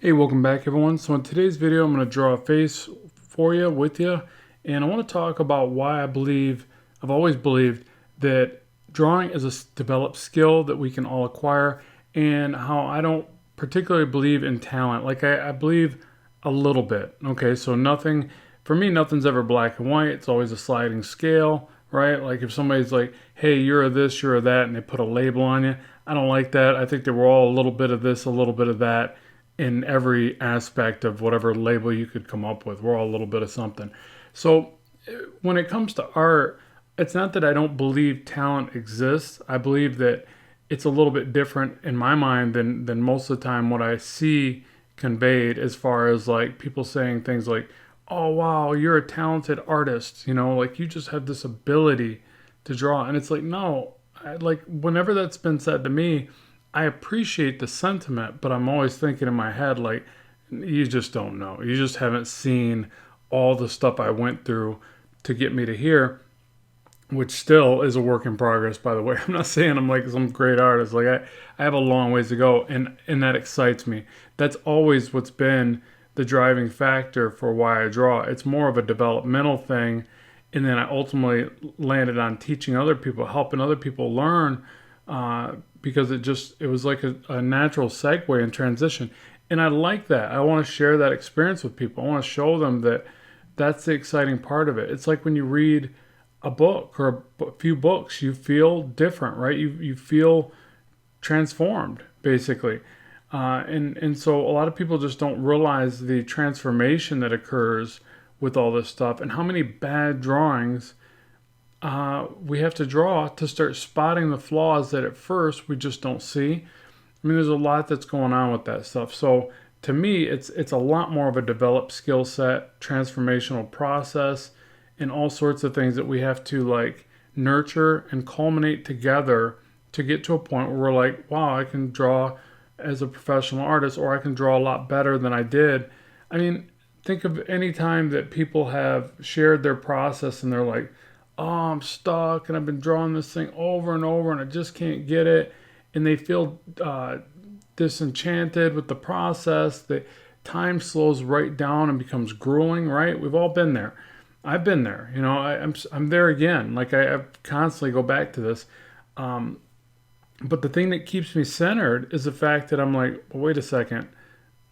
Hey, welcome back everyone. So in today's video, I'm going to draw a face for you, with you, and I want to talk about why I've always believed that drawing is a developed skill that we can all acquire, and how I don't particularly believe in talent. I believe a little bit. Okay, so for me, nothing's ever black and white. It's always a sliding scale, right? Like if somebody's like, hey, you're a this, you're a that, and they put a label on you, I don't like that. I think that we're all a little bit of this, a little bit of that in every aspect of whatever label you could come up with. We're all a little bit of something. So when it comes to art, it's not that I don't believe talent exists. I believe that it's a little bit different in my mind than most of the time what I see conveyed, as far as like people saying things like, oh wow, you're a talented artist, like you just have this ability to draw. And it's like, no, like whenever that's been said to me, I appreciate the sentiment, but I'm always thinking in my head, like, you just don't know. You just haven't seen all the stuff I went through to get me to here, which still is a work in progress, by the way. I'm not saying I'm like some great artist. I have a long ways to go, and that excites me. That's always what's been the driving factor for why I draw. It's more of a developmental thing, and then I ultimately landed on teaching other people, helping other people learn, because it was like a natural segue and transition. And I like that. I want to share that experience with people. I want to show them that that's the exciting part of it. It's like when you read a book or a few books, you feel different, right? You feel transformed, basically. And so a lot of people just don't realize the transformation that occurs with all this stuff, and how many bad drawings we have to draw to start spotting the flaws that at first we just don't see. I mean, there's a lot that's going on with that stuff. So to me, it's a lot more of a developed skill set, transformational process, and all sorts of things that we have to like nurture and culminate together to get to a point where we're like, wow, I can draw as a professional artist, or I can draw a lot better than I did. I mean, think of any time that people have shared their process and they're like, oh, I'm stuck and I've been drawing this thing over and over and I just can't get it. And they feel disenchanted with the process. The time slows right down and becomes grueling, right? We've all been there. I've been there. I'm there again. I constantly go back to this. But the thing that keeps me centered is the fact that I'm like, well, wait a second.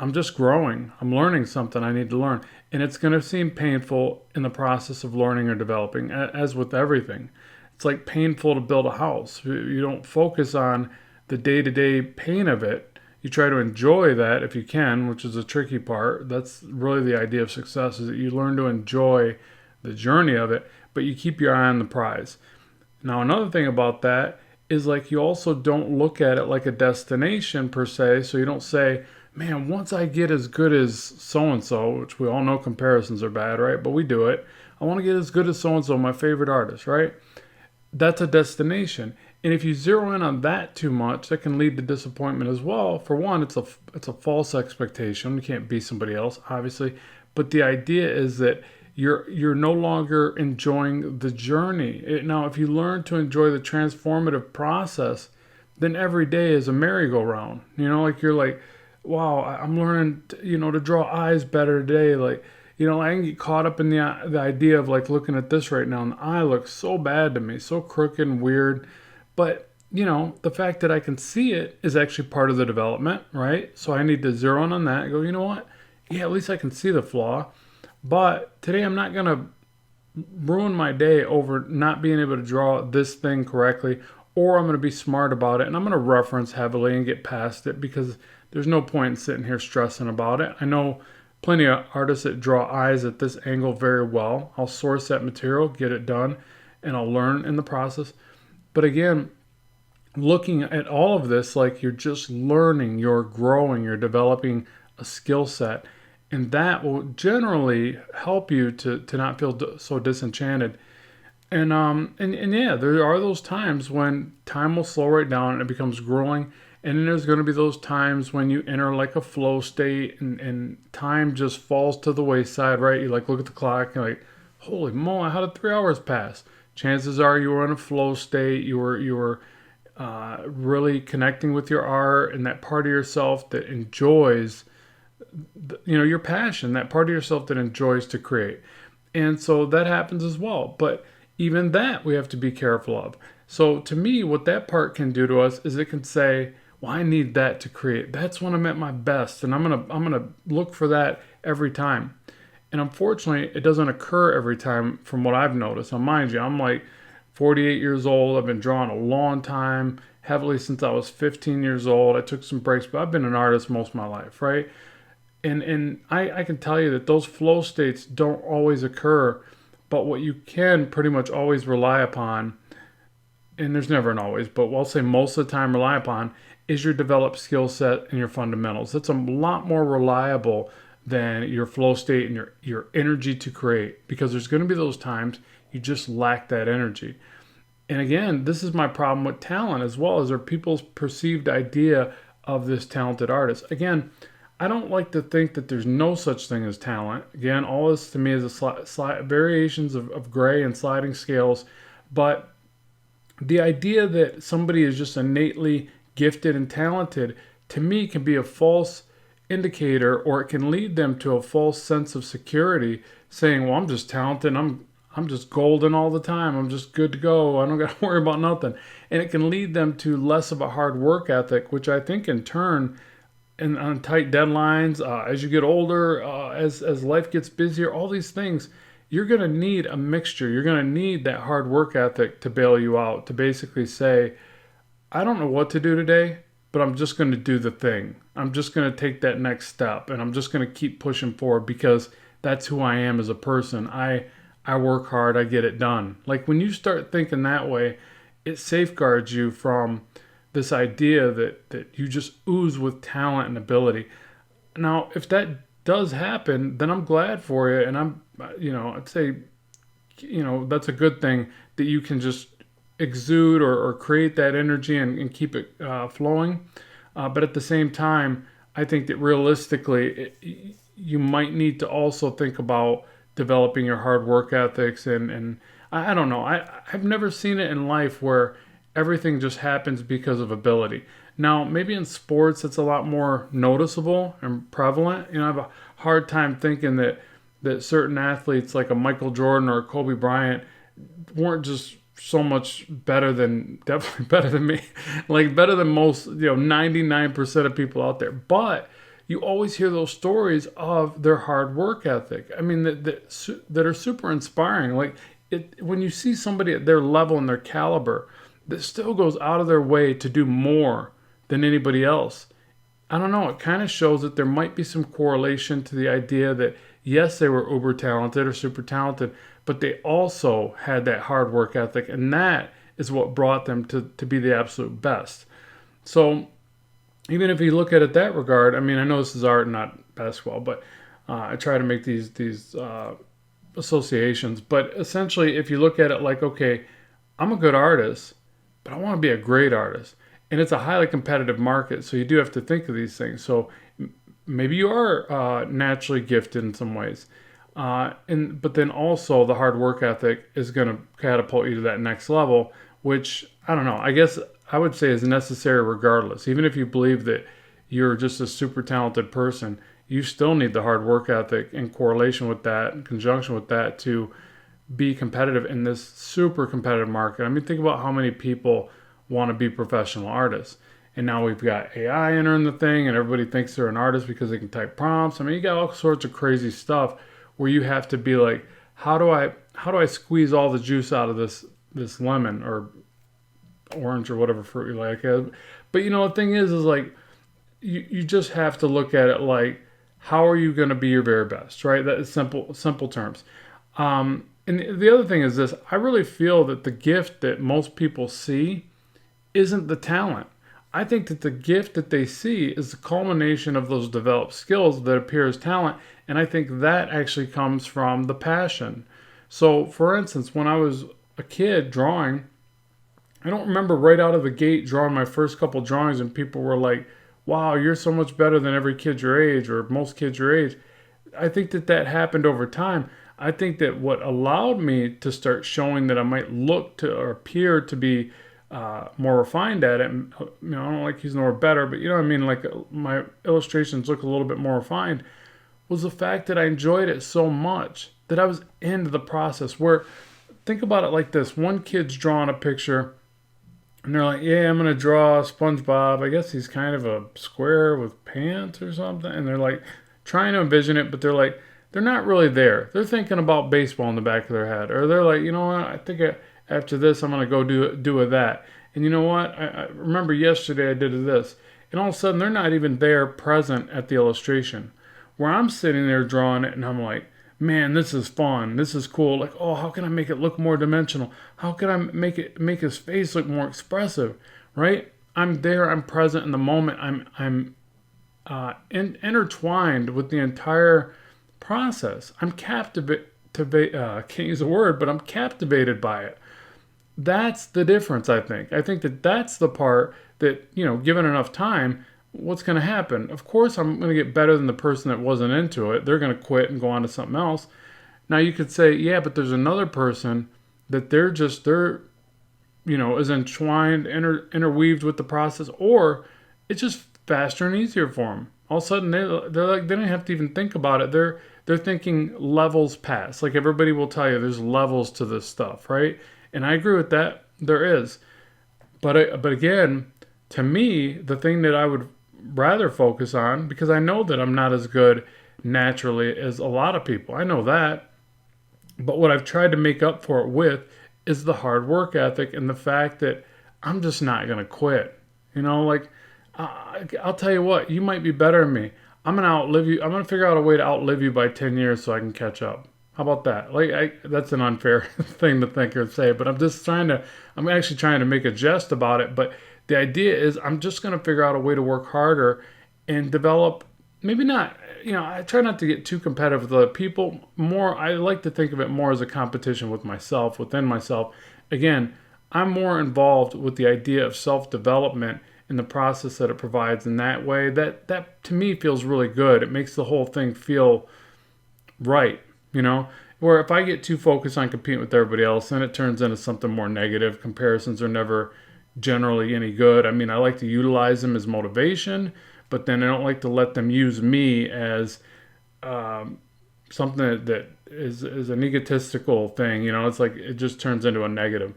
I'm just growing. I'm learning something I need to learn. And it's going to seem painful in the process of learning or developing, as with everything. It's like painful to build a house. You don't focus on the day to day pain of it. You try to enjoy that if you can, which is a tricky part. That's really the idea of success, is that you learn to enjoy the journey of it, but you keep your eye on the prize. Now, another thing about that is like you also don't look at it like a destination per se. So you don't say, man, once I get as good as so and so, which we all know comparisons are bad, right? But we do it. I want to get as good as so and so, my favorite artist, right? That's a destination. And if you zero in on that too much, that can lead to disappointment as well. For one, it's a false expectation. You can't be somebody else, obviously. But the idea is that you're no longer enjoying the journey. Now, if you learn to enjoy the transformative process, then every day is a merry-go-round. Like you're like, wow, I'm learning, to draw eyes better today. Like, I can get caught up in the idea of like looking at this right now, and the eye looks so bad to me, so crooked and weird. But the fact that I can see it is actually part of the development, right? So I need to zero in on that and go, you know what? Yeah, at least I can see the flaw. But today I'm not going to ruin my day over not being able to draw this thing correctly, or I'm going to be smart about it and I'm going to reference heavily and get past it, because there's no point in sitting here stressing about it. I know plenty of artists that draw eyes at this angle very well. I'll source that material, get it done, and I'll learn in the process. But again, looking at all of this like you're just learning, you're growing, you're developing a skill set. And that will generally help you to not feel so disenchanted. And yeah, there are those times when time will slow right down and it becomes grueling. And then there's going to be those times when you enter like a flow state, and time just falls to the wayside, right? You like look at the clock and like, holy moly, how did 3 hours pass? Chances are you were in a flow state. You were really connecting with your art and that part of yourself that enjoys your passion, that part of yourself that enjoys to create. And so that happens as well. But even that we have to be careful of. So to me, what that part can do to us is it can say, well, I need that to create. That's when I'm at my best, and I'm gonna look for that every time. And unfortunately, it doesn't occur every time from what I've noticed. Now, mind you, I'm like 48 years old. I've been drawing a long time, heavily since I was 15 years old. I took some breaks, but I've been an artist most of my life, right? And I can tell you that those flow states don't always occur, but what you can pretty much always rely upon, and there's never an always, but I'll say most of the time rely upon, is your developed skill set and your fundamentals. That's a lot more reliable than your flow state and your energy to create, because there's going to be those times you just lack that energy. And again, this is my problem with talent as well, as are people's perceived idea of this talented artist. Again, I don't like to think that there's no such thing as talent. Again, all this to me is variations of gray and sliding scales. But the idea that somebody is just innately gifted and talented, to me, can be a false indicator, or it can lead them to a false sense of security, saying, well, I'm just talented. I'm just golden all the time. I'm just good to go. I don't got to worry about nothing. And it can lead them to less of a hard work ethic, which I think in turn, and on tight deadlines, as you get older, as life gets busier, all these things, you're going to need a mixture. You're going to need that hard work ethic to bail you out, to basically say, I don't know what to do today, but I'm just going to do the thing. I'm just going to take that next step, and I'm just going to keep pushing forward, because that's who I am as a person. I work hard, I get it done. Like, when you start thinking that way, it safeguards you from this idea that you just ooze with talent and ability. Now, if that does happen, then I'm glad for you, and I'd say, that's a good thing that you can just exude or create that energy and keep it flowing. But at the same time, I think that realistically, you might need to also think about developing your hard work ethics. And I don't know. I've never seen it in life where everything just happens because of ability. Now, maybe in sports, it's a lot more noticeable and prevalent. I have a hard time thinking that certain athletes like a Michael Jordan or a Kobe Bryant weren't just so much definitely better than me, like better than most, 99% of people out there. But you always hear those stories of their hard work ethic. I mean, that are super inspiring. Like, when you see somebody at their level and their caliber that still goes out of their way to do more than anybody else, I don't know, it kind of shows that there might be some correlation to the idea that, yes, they were uber talented or super talented, but they also had that hard work ethic, and that is what brought them to be the absolute best. So even if you look at it that regard, I mean, I know this is art, not basketball, but I try to make these associations. But essentially, if you look at it like, okay, I'm a good artist, but I want to be a great artist. And it's a highly competitive market, so you do have to think of these things. So maybe you are naturally gifted in some ways. But then also the hard work ethic is going to catapult you to that next level, which, I don't know, I guess I would say is necessary regardless. Even if you believe that you're just a super talented person, you still need the hard work ethic in correlation with that, in conjunction with that, to be competitive in this super competitive market. I mean, think about how many people want to be professional artists. And now we've got AI entering the thing, and everybody thinks they're an artist because they can type prompts. I mean, you got all sorts of crazy stuff where you have to be like, how do I squeeze all the juice out of this lemon or orange or whatever fruit you like? But the thing is like, you just have to look at it like, how are you going to be your very best, right? That is simple terms. And the other thing is this: I really feel that the gift that most people see isn't the talent. I think that the gift that they see is the culmination of those developed skills that appear as talent, and I think that actually comes from the passion. So, for instance, when I was a kid drawing, I don't remember right out of the gate drawing my first couple drawings and people were like, wow, you're so much better than every kid your age or most kids your age. I think that happened over time. I think that what allowed me to start showing that I might look to or appear to be more refined at it. And, I don't like using the word better, but you know what I mean? Like my illustrations look a little bit more refined, was the fact that I enjoyed it so much that I was into the process. Where, think about it like this: one kid's drawing a picture, and they're like, "Yeah, I'm gonna draw SpongeBob. I guess he's kind of a square with pants or something." And they're like trying to envision it, but they're not really there. They're thinking about baseball in the back of their head, or they're like, you know what? I think after this, I'm gonna go do a that. And you know what? I remember yesterday I did this, and all of a sudden they're not even there, present at the illustration. Where I'm sitting there drawing it, and I'm like, man, this is fun. This is cool. Like, oh, how can I make it look more dimensional? How can I make his face look more expressive? Right? I'm there. I'm present in the moment. I'm intertwined with the entire process. I'm captivated. I can't use a word, but I'm captivated by it. That's the difference, I think. I think that that's the part that, given enough time, what's going to happen? Of course, I'm going to get better than the person that wasn't into it. They're going to quit and go on to something else. Now, you could say, yeah, but there's another person that is entwined, interweaved with the process, or it's just faster and easier for them. All of a sudden, they're like, they don't have to even think about it. They're thinking levels past. Like everybody will tell you, there's levels to this stuff, right? And I agree with that. There is. But again, to me, the thing that I would rather focus on, because I know that I'm not as good naturally as a lot of people. I know that. But what I've tried to make up for it with is the hard work ethic and the fact that I'm just not going to quit. Like, I'll tell you what, you might be better than me. I'm going to outlive you. I'm going to figure out a way to outlive you by 10 years so I can catch up. How about that? Like, that's an unfair thing to think or say, but I'm actually trying to make a jest about it. But the idea is I'm just going to figure out a way to work harder and develop, maybe not, I try not to get too competitive with other people. More, I like to think of it more as a competition with myself, within myself. Again, I'm more involved with the idea of self-development and the process that it provides in that way. That to me feels really good. It makes the whole thing feel right, where if I get too focused on competing with everybody else, then it turns into something more negative. Comparisons are never generally any good. I mean, I like to utilize them as motivation, but then I don't like to let them use me as something that is an egotistical thing. It's like it just turns into a negative.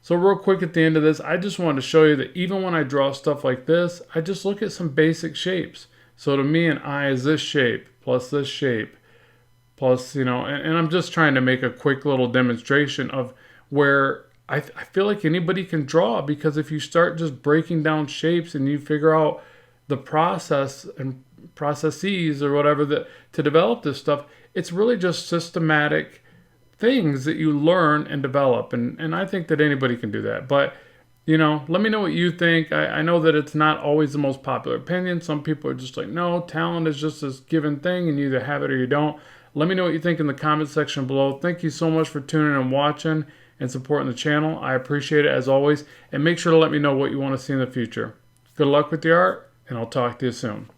So real quick at the end of this, I just wanted to show you that even when I draw stuff like this, I just look at some basic shapes. So to me, an eye is this shape plus this shape plus, and I'm just trying to make a quick little demonstration of where I feel like anybody can draw, because if you start just breaking down shapes and you figure out the process and processes or whatever that to develop this stuff, it's really just systematic things that you learn and develop. And I think that anybody can do that. But, let me know what you think. I know that it's not always the most popular opinion. Some people are just like, no, talent is just this given thing and you either have it or you don't. Let me know what you think in the comment section below. Thank you so much for tuning in and watching and supporting the channel. I appreciate it as always. And make sure to let me know what you want to see in the future. Good luck with your art, and I'll talk to you soon.